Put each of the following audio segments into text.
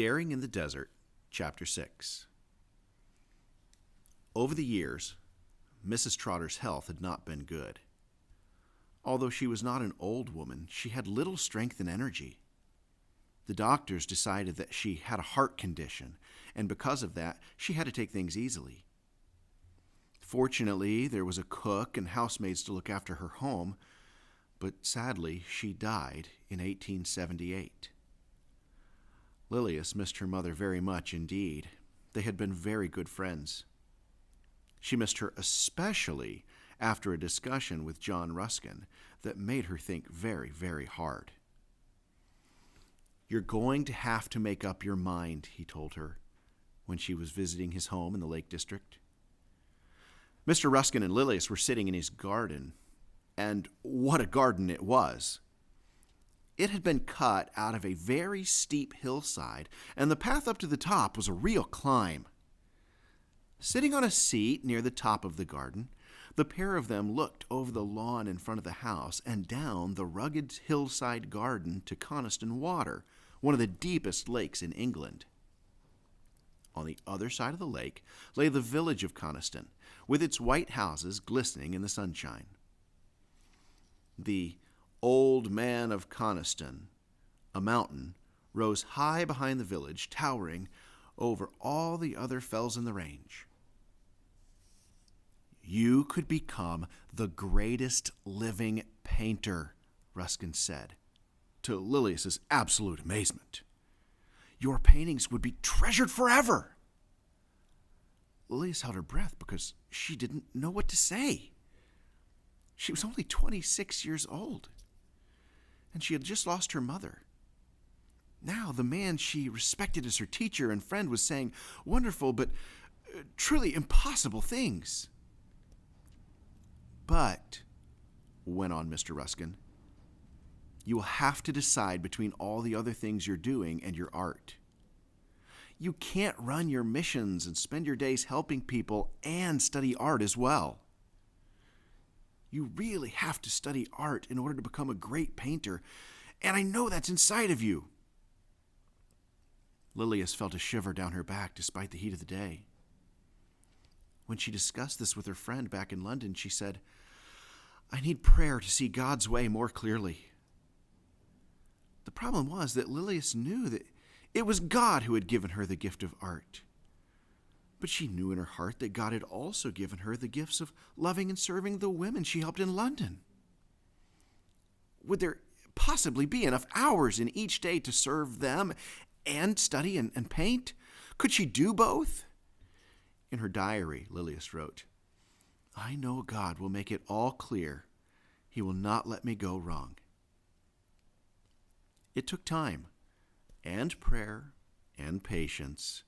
Daring in the Desert, Chapter 6. Over the years, Mrs. Trotter's health had not been good. Although she was not an old woman, she had little strength and energy. The doctors decided that she had a heart condition, and because of that, she had to take things easily. Fortunately, there was a cook and housemaids to look after her home, but sadly, she died in 1878. Lilias missed her mother very much indeed. They had been very good friends. She missed her especially after a discussion with John Ruskin that made her think very, very hard. "You're going to have to make up your mind," he told her when she was visiting his home in the Lake District. Mr. Ruskin and Lilias were sitting in his garden, and what a garden it was! It had been cut out of a very steep hillside, and the path up to the top was a real climb. Sitting on a seat near the top of the garden, the pair of them looked over the lawn in front of the house and down the rugged hillside garden to Coniston Water, one of the deepest lakes in England. On the other side of the lake lay the village of Coniston, with its white houses glistening in the sunshine. The Old Man of Coniston, a mountain, rose high behind the village, towering over all the other fells in the range. "You could become the greatest living painter," Ruskin said, to Lilias's absolute amazement. "Your paintings would be treasured forever." Lilias held her breath because she didn't know what to say. She was only 26 years old, and she had just lost her mother. Now the man she respected as her teacher and friend was saying wonderful but truly impossible things. "But," went on Mr. Ruskin, "you will have to decide between all the other things you're doing and your art. You can't run your missions and spend your days helping people and study art as well. You really have to study art in order to become a great painter, and I know that's inside of you." Lilias felt a shiver down her back despite the heat of the day. When she discussed this with her friend back in London, she said, "I need prayer to see God's way more clearly." The problem was that Lilias knew that it was God who had given her the gift of art. But she knew in her heart that God had also given her the gifts of loving and serving the women she helped in London. Would there possibly be enough hours in each day to serve them and study and paint? Could she do both? In her diary, Lilias wrote, "I know God will make it all clear. He will not let me go wrong." It took time, and prayer, and patience,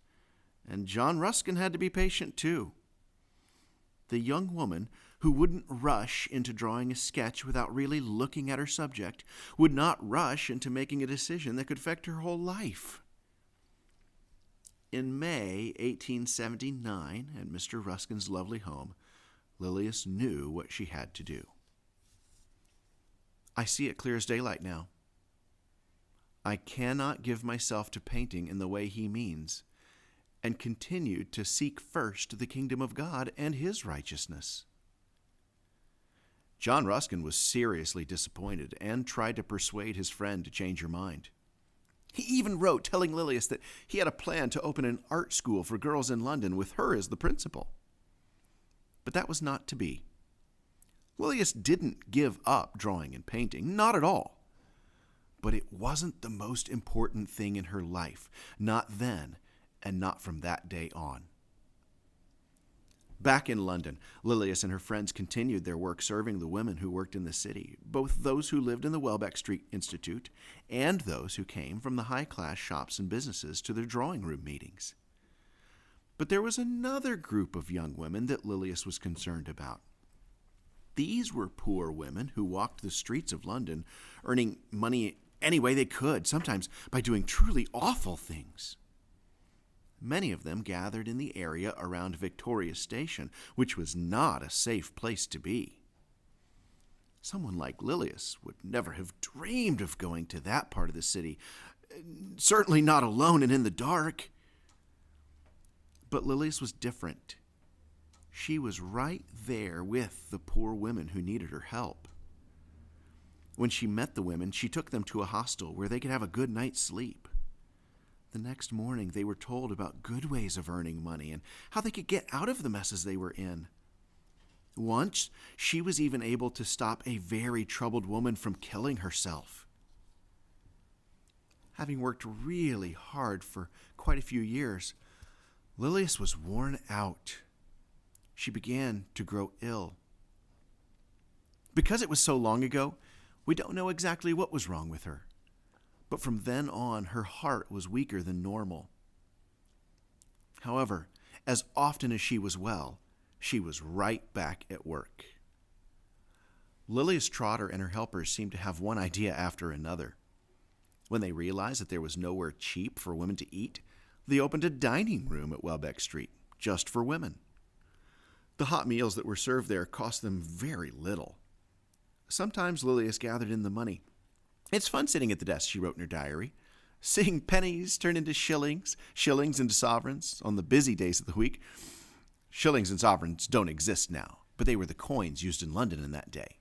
and John Ruskin had to be patient too. The young woman who wouldn't rush into drawing a sketch without really looking at her subject would not rush into making a decision that could affect her whole life. In May 1879, at Mr. Ruskin's lovely home, Lilias knew what she had to do. "I see it clear as daylight now. I cannot give myself to painting in the way he means, and continue to seek first the kingdom of God and his righteousness." John Ruskin was seriously disappointed and tried to persuade his friend to change her mind. He even wrote telling Lilias that he had a plan to open an art school for girls in London with her as the principal. But that was not to be. Lilias didn't give up drawing and painting, not at all. But it wasn't the most important thing in her life, not then, and not from that day on. Back in London, Lilias and her friends continued their work serving the women who worked in the city, both those who lived in the Welbeck Street Institute and those who came from the high-class shops and businesses to their drawing room meetings. But there was another group of young women that Lilias was concerned about. These were poor women who walked the streets of London, earning money any way they could, sometimes by doing truly awful things. Many of them gathered in the area around Victoria Station, which was not a safe place to be. Someone like Lilias would never have dreamed of going to that part of the city, Certainly not alone and in the dark. But Lilius was different. She was right there with the poor women who needed her help. When she met the women, she took them to a hostel where they could have a good night's sleep. The next morning, they were told about good ways of earning money and how they could get out of the messes they were in. Once, she was even able to stop a very troubled woman from killing herself. Having worked really hard for quite a few years, Lilius was worn out. She began to grow ill. Because it was so long ago, we don't know exactly what was wrong with her. But from then on, her heart was weaker than normal. However, as often as she was well, she was right back at work. Lilius Trotter and her helpers seemed to have one idea after another. When they realized that there was nowhere cheap for women to eat, they opened a dining room at Welbeck Street, just for women. The hot meals that were served there cost them very little. Sometimes Lilius gathered in the money. "It's fun sitting at the desk," she wrote in her diary, "seeing pennies turn into shillings, shillings into sovereigns on the busy days of the week." Shillings and sovereigns don't exist now, but they were the coins used in London in that day.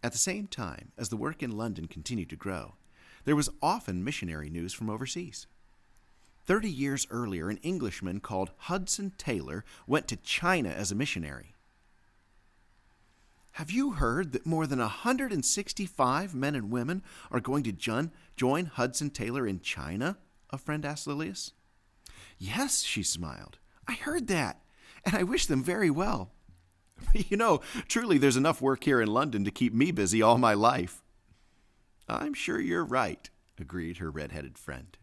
At the same time as the work in London continued to grow, there was often missionary news from overseas. 30 years earlier, an Englishman called Hudson Taylor went to China as a missionary. "Have you heard that more than 165 men and women are going to join Hudson Taylor in China?" a friend asked Lilius. "Yes," she smiled. "I heard that, and I wish them very well. Truly there's enough work here in London to keep me busy all my life." "I'm sure you're right," agreed her red-headed friend.